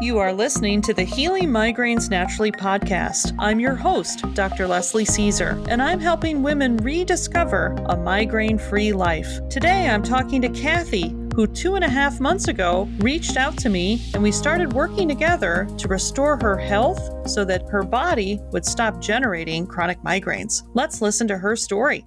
You are listening to the Healing Migraines Naturally podcast. I'm your host, Dr. Leslie Caesar, and I'm helping women rediscover a migraine-free life. Today, I'm talking to Kathy, who 2.5 months ago reached out to me, and we started working together to restore her health so that her body would stop generating chronic migraines. Let's listen to her story.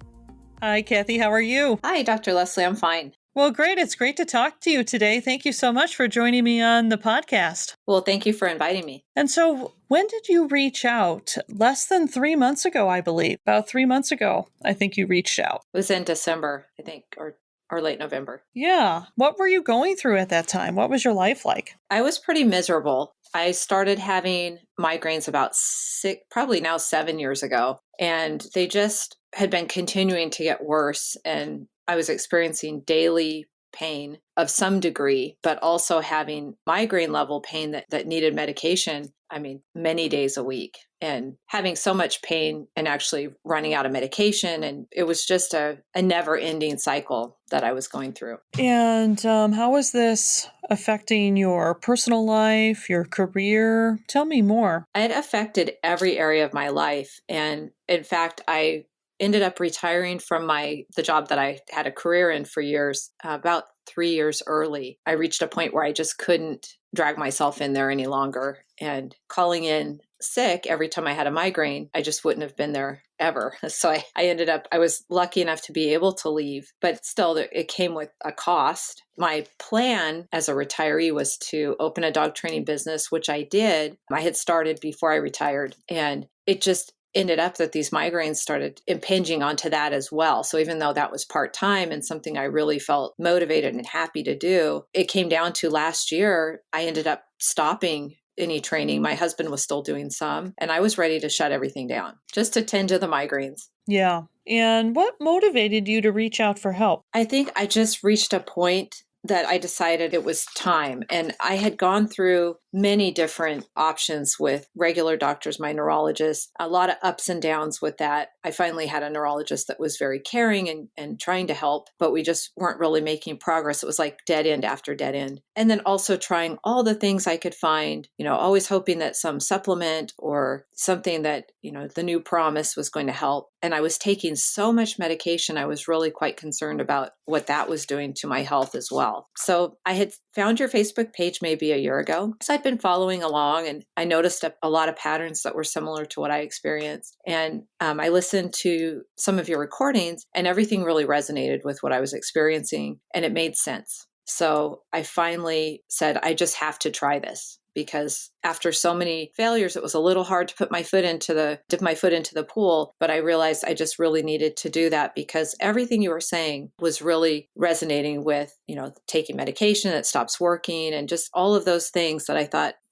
Hi, Kathy. How are you? Hi, Dr. Leslie. I'm fine. Well, great. It's great to talk to you today. Thank you so much for joining me on the podcast. Well, thank you for inviting me. And so when did you reach out? Less than 3 months ago, I believe. About 3 months ago, I think you reached out. It was in December, I think, or late November. Yeah. What were you going through at that time? What was your life like? I was pretty miserable. I started having migraines about probably now 7 years ago, and they just had been continuing to get worse. And I was experiencing daily pain of some degree, but also having migraine level pain that needed medication. I mean, many days a week, and having so much pain and actually running out of medication. And it was just a never ending cycle that I was going through. And how was this affecting your personal life, your career? Tell me more. It affected every area of my life. And in fact, I ended up retiring from the job that I had a career in for years, about 3 years early. I reached a point where I just couldn't drag myself in there any longer. And calling in sick every time I had a migraine, I just wouldn't have been there ever. So I was lucky enough to be able to leave, but still it came with a cost. My plan as a retiree was to open a dog training business, which I did. I had started before I retired, and it just ended up that these migraines started impinging onto that as well. So even though that was part-time and something I really felt motivated and happy to do, it came down to last year, I ended up stopping any training. My husband was still doing some, and I was ready to shut everything down just to tend to the migraines. Yeah. And what motivated you to reach out for help? I think I just reached a point that I decided it was time. And I had gone through many different options with regular doctors, my neurologist, a lot of ups and downs with that. I finally had a neurologist that was very caring and trying to help, but we just weren't really making progress. It was like dead end after dead end. And then also trying all the things I could find, always hoping that some supplement or something that, the new promise was going to help. And I was taking so much medication, I was really quite concerned about what that was doing to my health as well. So I had found your Facebook page maybe a year ago. So I'd been following along, and I noticed a lot of patterns that were similar to what I experienced. And I listened to some of your recordings, and everything really resonated with what I was experiencing, and it made sense. So I finally said, I just have to try this. Because after so many failures, it was a little hard to dip my foot into the pool. But I realized I just really needed to do that because everything you were saying was really resonating with, taking medication that stops working and just all of those things that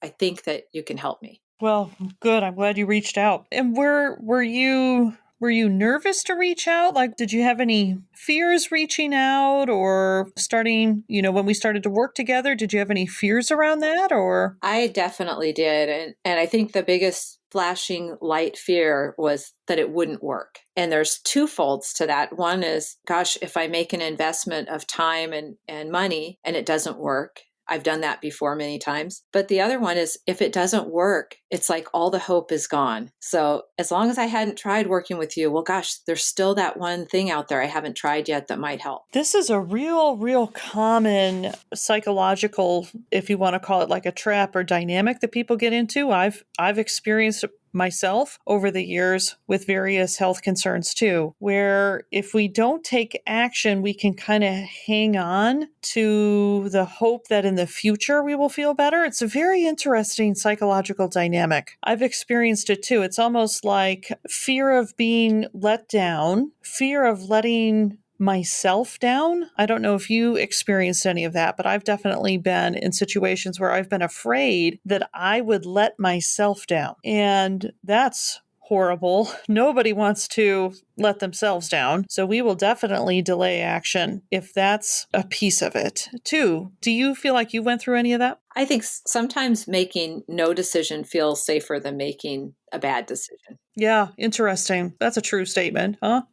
I think that you can help me. Well, good. I'm glad you reached out. And were you nervous to reach out? Like, did you have any fears reaching out or starting, when we started to work together, did you have any fears around that or? I definitely did. And I think the biggest flashing light fear was that it wouldn't work. And there's two folds to that. One is, gosh, if I make an investment of time and money and it doesn't work, I've done that before many times. But the other one is if it doesn't work, it's like all the hope is gone. So as long as I hadn't tried working with you, well, gosh, there's still that one thing out there I haven't tried yet that might help. This is a real common psychological, if you want to call it like a trap or dynamic that people get into. I've experienced myself over the years with various health concerns too, where if we don't take action, we can kind of hang on to the hope that in the future we will feel better. It's a very interesting psychological dynamic. I've experienced it too. It's almost like fear of being let down, fear of letting myself down. I don't know if you experienced any of that, but I've definitely been in situations where I've been afraid that I would let myself down. And that's horrible. Nobody wants to let themselves down. So we will definitely delay action if that's a piece of it too. Do you feel like you went through any of that? I think sometimes making no decision feels safer than making a bad decision. Yeah, interesting. That's a true statement, huh?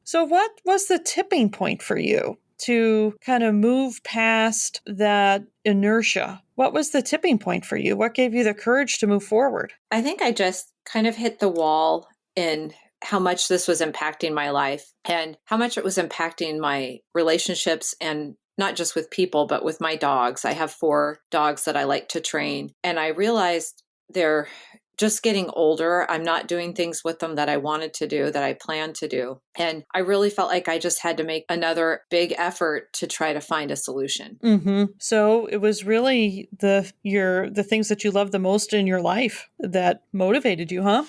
So what was the tipping point for you to kind of move past that inertia? What was the tipping point for you? What gave you the courage to move forward? I think I just kind of hit the wall in how much this was impacting my life and how much it was impacting my relationships, and not just with people, but with my dogs. I have 4 dogs that I like to train. And I realized they're just getting older. I'm not doing things with them that I wanted to do, that I planned to do. And I really felt like I just had to make another big effort to try to find a solution. So it was really the things that you love the most in your life that motivated you, huh?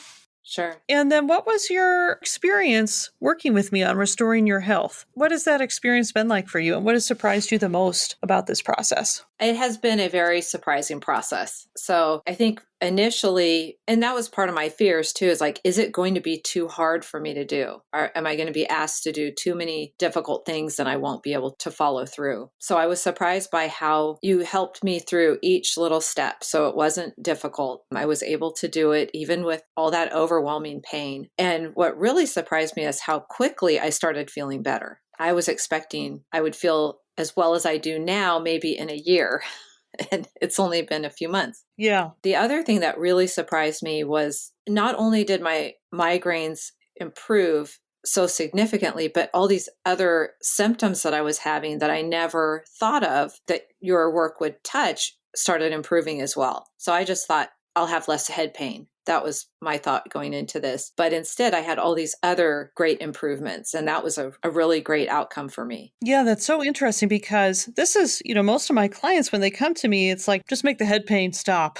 Sure. And then what was your experience working with me on restoring your health? What has that experience been like for you? And what has surprised you the most about this process? It has been a very surprising process. So I think initially, and that was part of my fears too, is like, is it going to be too hard for me to do? Or am I going to be asked to do too many difficult things and I won't be able to follow through? So I was surprised by how you helped me through each little step. So it wasn't difficult. I was able to do it even with all that overwhelming pain. And what really surprised me is how quickly I started feeling better. I was expecting I would feel as well as I do now, maybe in a year. And it's only been a few months. Yeah. The other thing that really surprised me was not only did my migraines improve so significantly, but all these other symptoms that I was having that I never thought of that your work would touch started improving as well. So I just thought I'll have less head pain. That was my thought going into this. But instead, I had all these other great improvements. And that was a really great outcome for me. Yeah, that's so interesting because this is, most of my clients, when they come to me, it's like, just make the head pain stop.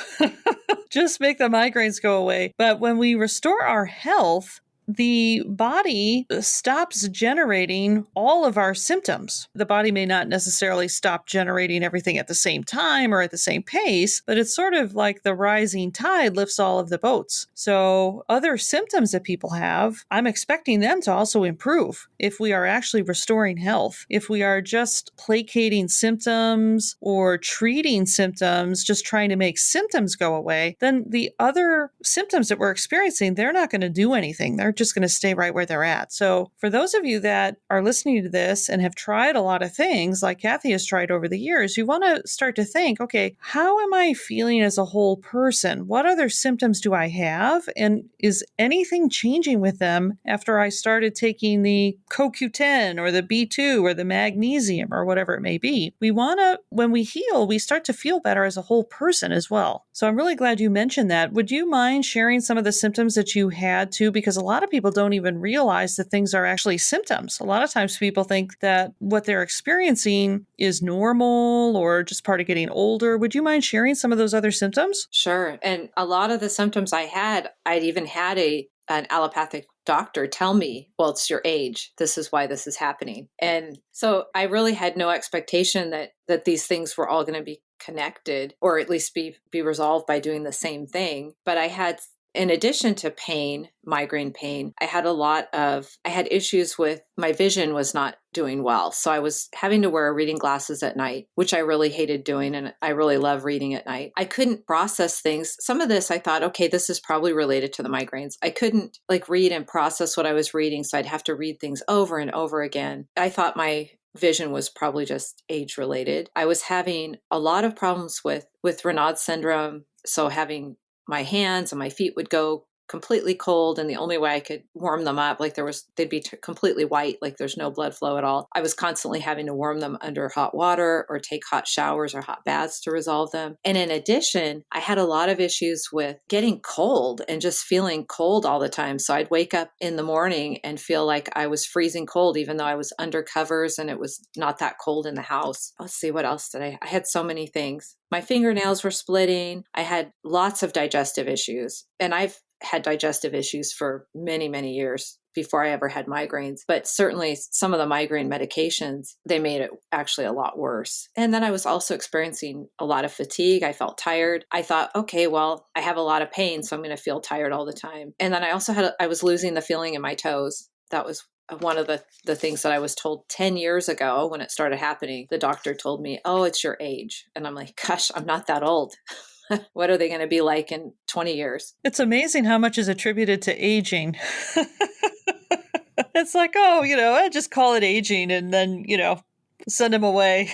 Just make the migraines go away. But when we restore our health, the body stops generating all of our symptoms. The body may not necessarily stop generating everything at the same time or at the same pace, but it's sort of like the rising tide lifts all of the boats. So other symptoms that people have, I'm expecting them to also improve if we are actually restoring health. If we are just placating symptoms or treating symptoms, just trying to make symptoms go away, then the other symptoms that we're experiencing, they're not going to do anything. They're just going to stay right where they're at. So for those of you that are listening to this and have tried a lot of things like Kathy has tried over the years, you want to start to think, okay, how am I feeling as a whole person? What other symptoms do I have? And is anything changing with them after I started taking the CoQ10 or the B2 or the magnesium or whatever it may be? We want to, when we heal, we start to feel better as a whole person as well. So I'm really glad you mentioned that. Would you mind sharing some of the symptoms that you had too? Because a lot of people don't even realize that things are actually symptoms. A lot of times people think that what they're experiencing is normal or just part of getting older. Would you mind sharing some of those other symptoms? Sure. And a lot of the symptoms I had, I'd even had an allopathic doctor tell me, well, it's your age. This is why this is happening. And so I really had no expectation that these things were all going to be connected, or at least be resolved by doing the same thing. But I had, in addition to pain, migraine pain, I had issues with my vision was not doing well. So I was having to wear reading glasses at night, which I really hated doing. And I really love reading at night. I couldn't process things. Some of this I thought, okay, this is probably related to the migraines. I couldn't read and process what I was reading. So I'd have to read things over and over again. I thought my vision was probably just age related. I was having a lot of problems with Renaud syndrome. So having my hands and my feet would go completely cold, and the only way I could warm them up, they'd be completely white, like there's no blood flow at all. I was constantly having to warm them under hot water or take hot showers or hot baths to resolve them. And in addition, I had a lot of issues with getting cold and just feeling cold all the time. So I'd wake up in the morning and feel like I was freezing cold, even though I was under covers and it was not that cold in the house. Let's see, what else did I had so many things. My fingernails were splitting. I had lots of digestive issues, and I've had digestive issues for many, many years before I ever had migraines. But certainly some of the migraine medications, they made it actually a lot worse. And then I was also experiencing a lot of fatigue. I felt tired. I thought, okay, well, I have a lot of pain, so I'm going to feel tired all the time. And then I was losing the feeling in my toes. That was one of the things that I was told 10 years ago when it started happening. The doctor told me, oh, it's your age. And I'm like, gosh, I'm not that old. What are they going to be like in 20 years? It's amazing how much is attributed to aging. It's like, oh, I just call it aging. And then, Send him away.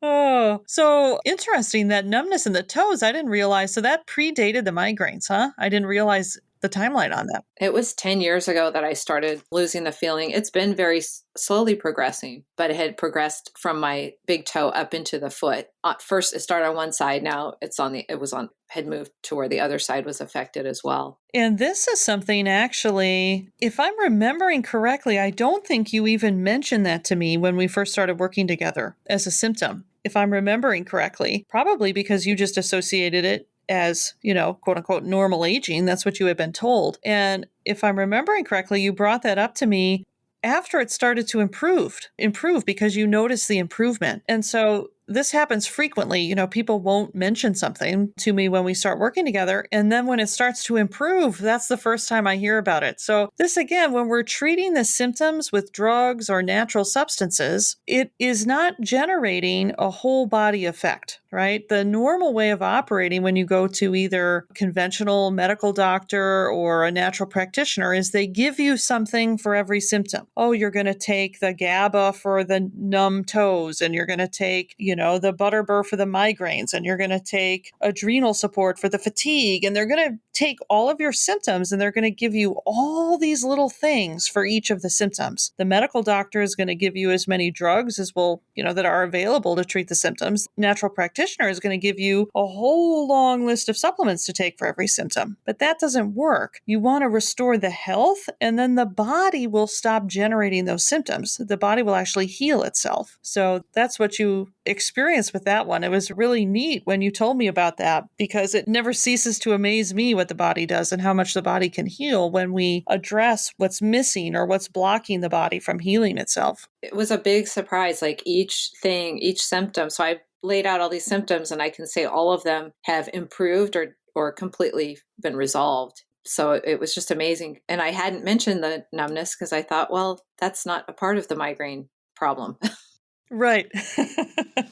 Oh, so interesting that numbness in the toes. I didn't realize. So that predated the migraines, huh? I didn't realize the timeline on that. It was 10 years ago that I started losing the feeling. It's been very slowly progressing, but it had progressed from my big toe up into the foot. First, it started on one side. Now had moved to where the other side was affected as well. And this is something actually, if I'm remembering correctly, I don't think you even mentioned that to me when we first started working together as a symptom. If I'm remembering correctly, probably because you just associated it as, quote unquote, normal aging. That's what you had been told. And if I'm remembering correctly, you brought that up to me after it started to improve because you noticed the improvement. And so this happens frequently. People won't mention something to me when we start working together. And then when it starts to improve, that's the first time I hear about it. So this again, when we're treating the symptoms with drugs or natural substances, it is not generating a whole body effect, right? The normal way of operating when you go to either conventional medical doctor or a natural practitioner is they give you something for every symptom. Oh, you're going to take the GABA for the numb toes, and you're going to take, the Butterbur for the migraines, and you're going to take adrenal support for the fatigue. And they're going to take all of your symptoms and they're going to give you all these little things for each of the symptoms. The medical doctor is going to give you as many drugs as that are available to treat the symptoms. Natural practitioner is going to give you a whole long list of supplements to take for every symptom. But that doesn't work. You want to restore the health, and then the body will stop generating those symptoms. The body will actually heal itself. So that's what you experienced with that one. It was really neat when you told me about that, because it never ceases to amaze me what the body does and how much the body can heal when we address what's missing or what's blocking the body from healing itself. It was a big surprise, like each symptom. So I laid out all these symptoms, and I can say all of them have improved or completely been resolved. So it was just amazing. And I hadn't mentioned the numbness because I thought, well, that's not a part of the migraine problem. Right.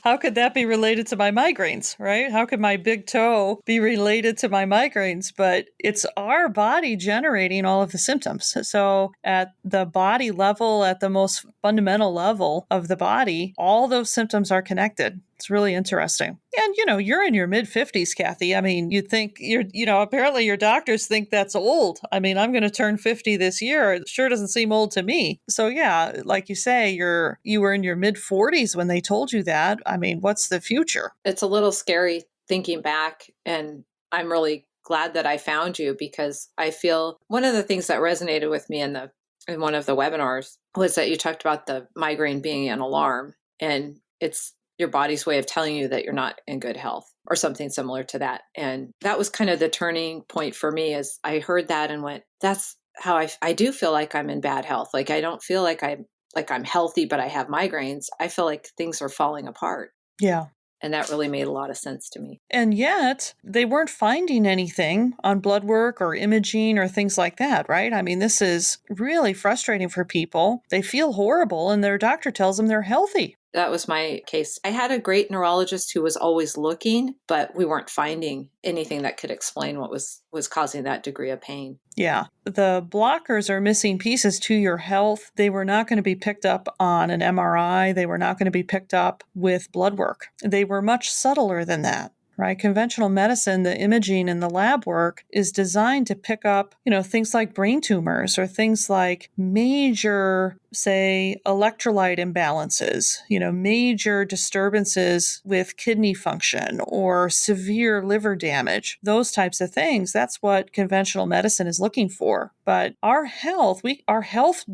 How could that be related to my migraines, right? How could my big toe be related to my migraines? But it's our body generating all of the symptoms. So at the body level, at the most fundamental level of the body, all those symptoms are connected. It's really interesting. And, you're in your mid 50s, Kathy. I mean, you think apparently your doctors think that's old. I mean, I'm going to turn 50 this year. It sure doesn't seem old to me. So yeah, like you say, you were in your mid 40s when they told you that. I mean, what's the future? It's a little scary thinking back, and I'm really glad that I found you, because I feel one of the things that resonated with me in one of the webinars was that you talked about the migraine being an alarm, and it's your body's way of telling you that you're not in good health or something similar to that. And that was kind of the turning point for me, as I heard that and went, that's how I do feel like I'm in bad health. Like I don't feel like I'm healthy, but I have migraines. I feel like things are falling apart. Yeah. And that really made a lot of sense to me. And yet, they weren't finding anything on blood work or imaging or things like that, right? I mean, this is really frustrating for people. They feel horrible, and their doctor tells them they're healthy. That was my case. I had a great neurologist who was always looking, but we weren't finding anything that could explain what was causing that degree of pain. Yeah. The blockers are missing pieces to your health. They were not going to be picked up on an MRI. They were not going to be picked up with blood work. They were much subtler than that. Right? Conventional medicine, the imaging and the lab work is designed to pick up, things like brain tumors or things like major, say, electrolyte imbalances, major disturbances with kidney function or severe liver damage, those types of things. That's what conventional medicine is looking for. But our health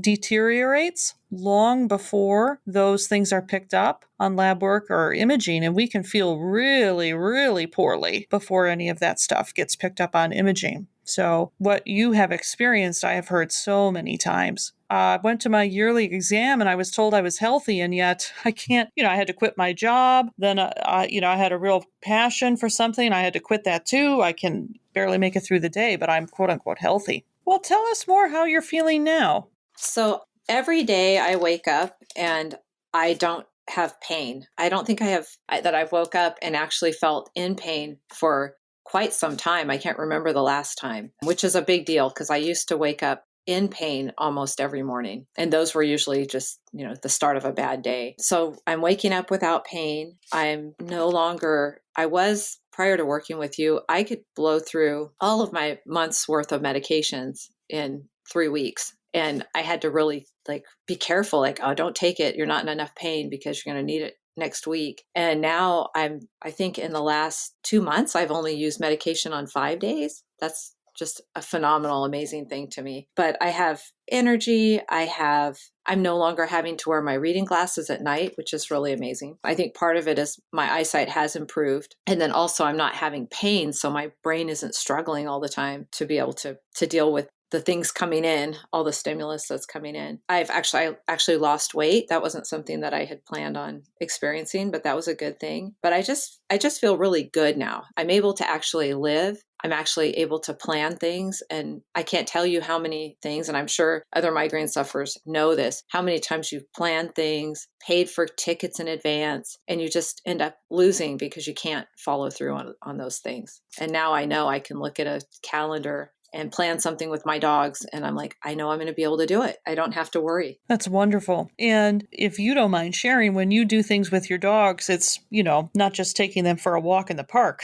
deteriorates long before those things are picked up on lab work or imaging, and we can feel really, really poorly before any of that stuff gets picked up on imaging. So what you have experienced, I have heard so many times. I went to my yearly exam and I was told I was healthy, and yet I can't, I had to quit my job. Then, I had a real passion for something. I had to quit that too. I can barely make it through the day, but I'm quote unquote healthy. Well, tell us more how you're feeling now. So every day I wake up and I don't have pain. I don't think I've woke up and actually felt in pain for quite some time. I can't remember the last time, which is a big deal because I used to wake up in pain almost every morning. And those were usually just, the start of a bad day. So I'm waking up without pain. I'm no longer, I was prior to working with you, I could blow through all of my month's worth of medications in 3 weeks. And I had to really be careful, oh, don't take it. You're not in enough pain because you're going to need it next week. And now I think in the last 2 months, I've only used medication on 5 days. That's just a phenomenal, amazing thing to me. But I have energy. I'm no longer having to wear my reading glasses at night, which is really amazing. I think part of it is my eyesight has improved. And then also I'm not having pain. So my brain isn't struggling all the time to be able to deal with the things coming in, all the stimulus that's coming in. I actually lost weight. That wasn't something that I had planned on experiencing, but that was a good thing. But I just feel really good now. I'm able to actually live. I'm actually able to plan things. And I can't tell you how many things, and I'm sure other migraine sufferers know this, how many times you've planned things, paid for tickets in advance, and you just end up losing because you can't follow through on those things. And now I know I can look at a calendar and plan something with my dogs. And I'm like, I know I'm going to be able to do it. I don't have to worry. That's wonderful. And if you don't mind sharing, when you do things with your dogs, it's, not just taking them for a walk in the park.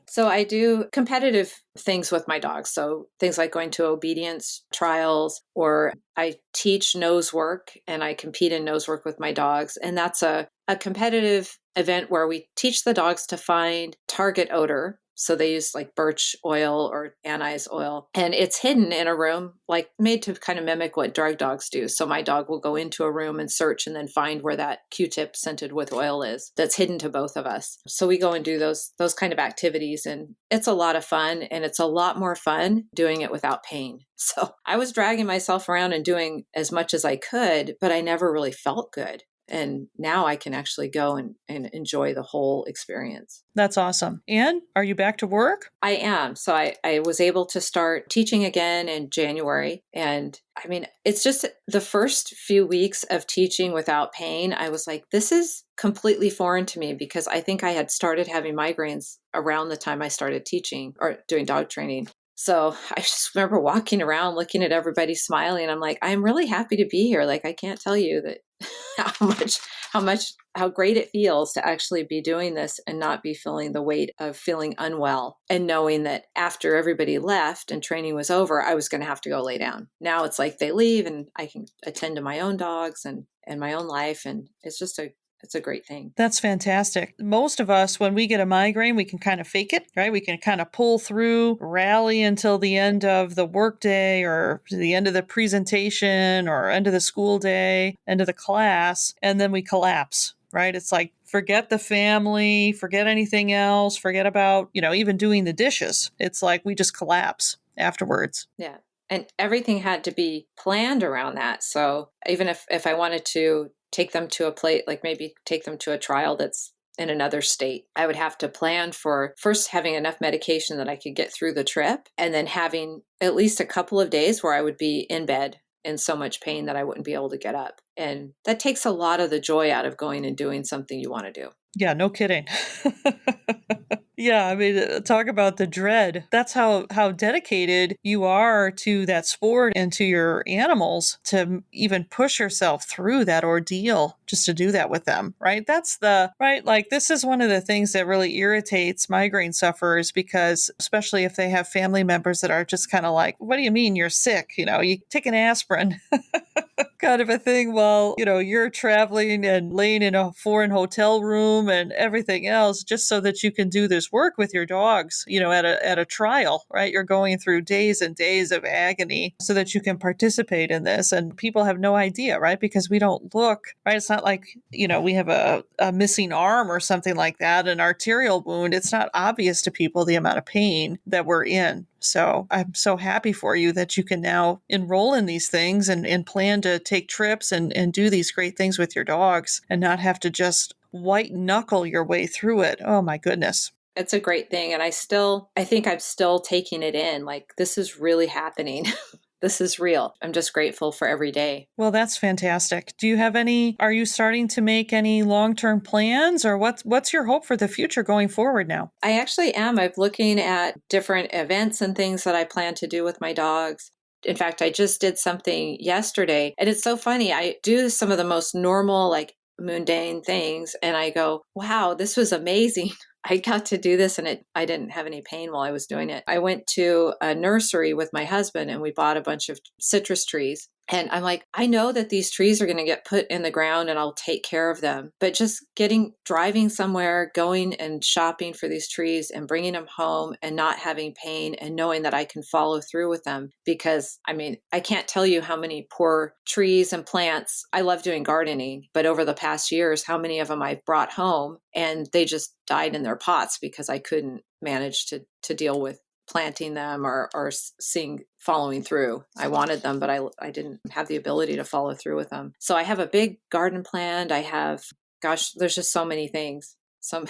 So I do competitive things with my dogs. So things like going to obedience trials, or I teach nose work and I compete in nose work with my dogs. And that's a competitive event where we teach the dogs to find target odor. So they use birch oil or anise oil, and it's hidden in a room, made to kind of mimic what drug dogs do. So my dog will go into a room and search and then find where that Q-tip scented with oil is that's hidden to both of us. So we go and do those kind of activities, and it's a lot of fun, and it's a lot more fun doing it without pain. So I was dragging myself around and doing as much as I could, but I never really felt good. And now I can actually go and enjoy the whole experience. That's awesome. And are you back to work? I am. So I was able to start teaching again in January. And I mean, it's just the first few weeks of teaching without pain. I was like, this is completely foreign to me, because I think I had started having migraines around the time I started teaching or doing dog training. So I just remember walking around, looking at everybody smiling. I'm like, I'm really happy to be here. I can't tell you that how great it feels to actually be doing this and not be feeling the weight of feeling unwell, and knowing that after everybody left and training was over, I was going to have to go lay down. Now it's like they leave and I can attend to my own dogs and my own life. And it's a great thing. That's fantastic. Most of us, when we get a migraine, we can kind of fake it, right? We can kind of pull through, rally until the end of the workday or the end of the presentation or end of the school day, end of the class, and then we collapse, right? It's like, forget the family, forget anything else, forget about, even doing the dishes. It's like we just collapse afterwards. Yeah. And everything had to be planned around that. So even if I wanted to take them to a place, maybe take them to a trial that's in another state, I would have to plan for first having enough medication that I could get through the trip, and then having at least a couple of days where I would be in bed in so much pain that I wouldn't be able to get up. And that takes a lot of the joy out of going and doing something you want to do. Yeah, no kidding. Yeah, I mean, talk about the dread. That's how dedicated you are to that sport and to your animals, to even push yourself through that ordeal just to do that with them, right? This is one of the things that really irritates migraine sufferers, because especially if they have family members that are just kind of like, what do you mean you're sick? You take an aspirin. Kind of a thing while, you're traveling and laying in a foreign hotel room and everything else, just so that you can do this work with your dogs, at a trial, right? You're going through days and days of agony so that you can participate in this. And people have no idea, right? Because we don't look, right? It's not like, we have a missing arm or something like that, an arterial wound. It's not obvious to people the amount of pain that we're in. So I'm so happy for you that you can now enroll in these things and plan to take trips and do these great things with your dogs and not have to just white knuckle your way through it. Oh my goodness. It's a great thing. And I think I'm still taking it in. This is really happening. This is real. I'm just grateful for every day. Well, that's fantastic. Are you starting to make any long-term plans, or what's your hope for the future going forward now? I actually am. I'm looking at different events and things that I plan to do with my dogs. In fact, I just did something yesterday, and it's so funny. I do some of the most normal, like mundane things, and I go, wow, this was amazing. I got to do this, and I didn't have any pain while I was doing it. I went to a nursery with my husband, and we bought a bunch of citrus trees. And I'm like, I know that these trees are going to get put in the ground and I'll take care of them. But just driving somewhere, going and shopping for these trees and bringing them home and not having pain and knowing that I can follow through with them. Because I mean, I can't tell you how many poor trees and plants. I love doing gardening, but over the past years, how many of them I've brought home and they just died in their pots because I couldn't manage to deal with planting them or following through. I wanted them, but I didn't have the ability to follow through with them. So I have a big garden planned. I have, gosh, there's just so many things, so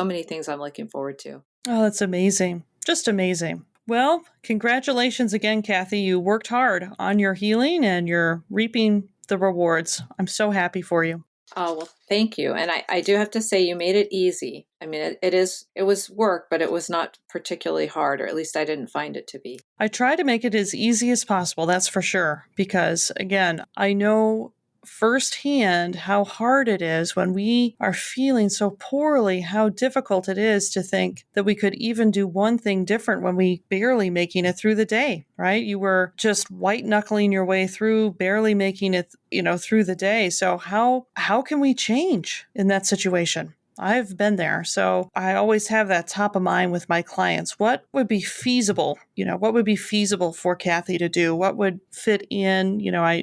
many things I'm looking forward to. Oh, that's amazing. Just amazing. Well, congratulations again, Kathy. You worked hard on your healing and you're reaping the rewards. I'm so happy for you. Oh, well, thank you. And I do have to say you made it easy. I mean, it was work, but it was not particularly hard, or at least I didn't find it to be. I try to make it as easy as possible, that's for sure. Because again, I know firsthand how hard it is when we are feeling so poorly, how difficult it is to think that we could even do one thing different when we barely making it through the day, right? You were just white knuckling your way through, barely making it, through the day. So how can we change in that situation? I've been there. So I always have that top of mind with my clients. What would be feasible? What would be feasible for Kathy to do? What would fit in?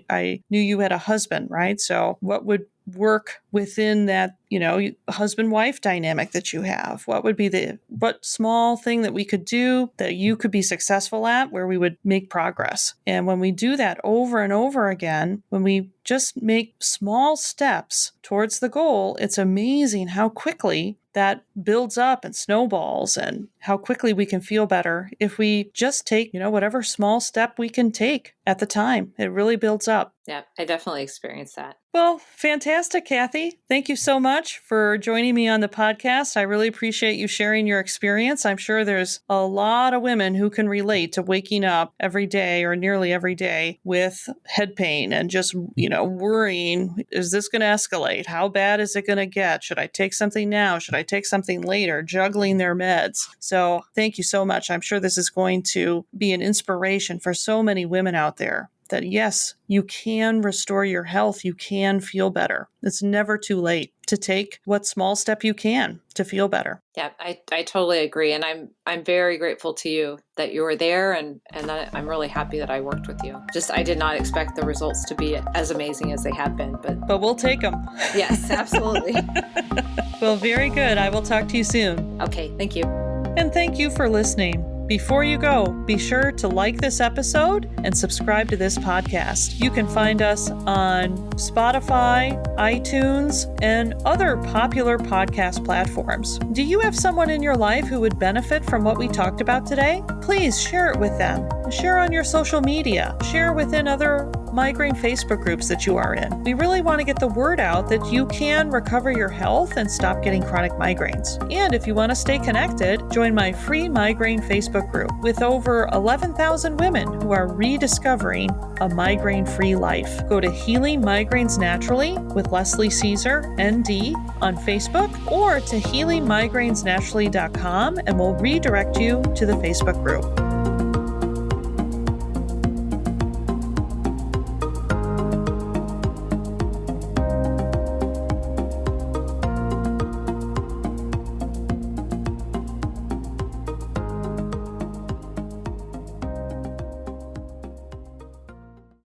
I knew you had a husband, right? So what would work within that, husband-wife dynamic that you have? What would be what small thing that we could do that you could be successful at where we would make progress? And when we do that over and over again, when we just make small steps towards the goal, it's amazing how quickly that builds up and snowballs and how quickly we can feel better if we just take, whatever small step we can take at the time. It really builds up. Yeah, I definitely experienced that. Well, fantastic, Kathy. Thank you so much for joining me on the podcast. I really appreciate you sharing your experience. I'm sure there's a lot of women who can relate to waking up every day or nearly every day with head pain and just, worrying, is this going to escalate? How bad is it going to get? Should I take something now? Should I take something later? Juggling their meds. So thank you so much. I'm sure this is going to be an inspiration for so many women out there. That yes, you can restore your health. You can feel better. It's never too late to take what small step you can to feel better. Yeah, I totally agree. And I'm very grateful to you that you were there and that I'm really happy that I worked with you. Just, I did not expect the results to be as amazing as they have been, but we'll take them. Yes, absolutely. Well, very good. I will talk to you soon. Okay. Thank you. And thank you for listening. Before you go, be sure to like this episode and subscribe to this podcast. You can find us on Spotify, iTunes, and other popular podcast platforms. Do you have someone in your life who would benefit from what we talked about today? Please share it with them. Share on your social media. Share within other migraine Facebook groups that you are in. We really want to get the word out that you can recover your health and stop getting chronic migraines. And if you want to stay connected, join my free migraine Facebook group with over 11,000 women who are rediscovering a migraine-free life. Go to Healing Migraines Naturally with Leslie Caesar, ND, on Facebook or to healingmigrainesnaturally.com and we'll redirect you to the Facebook group.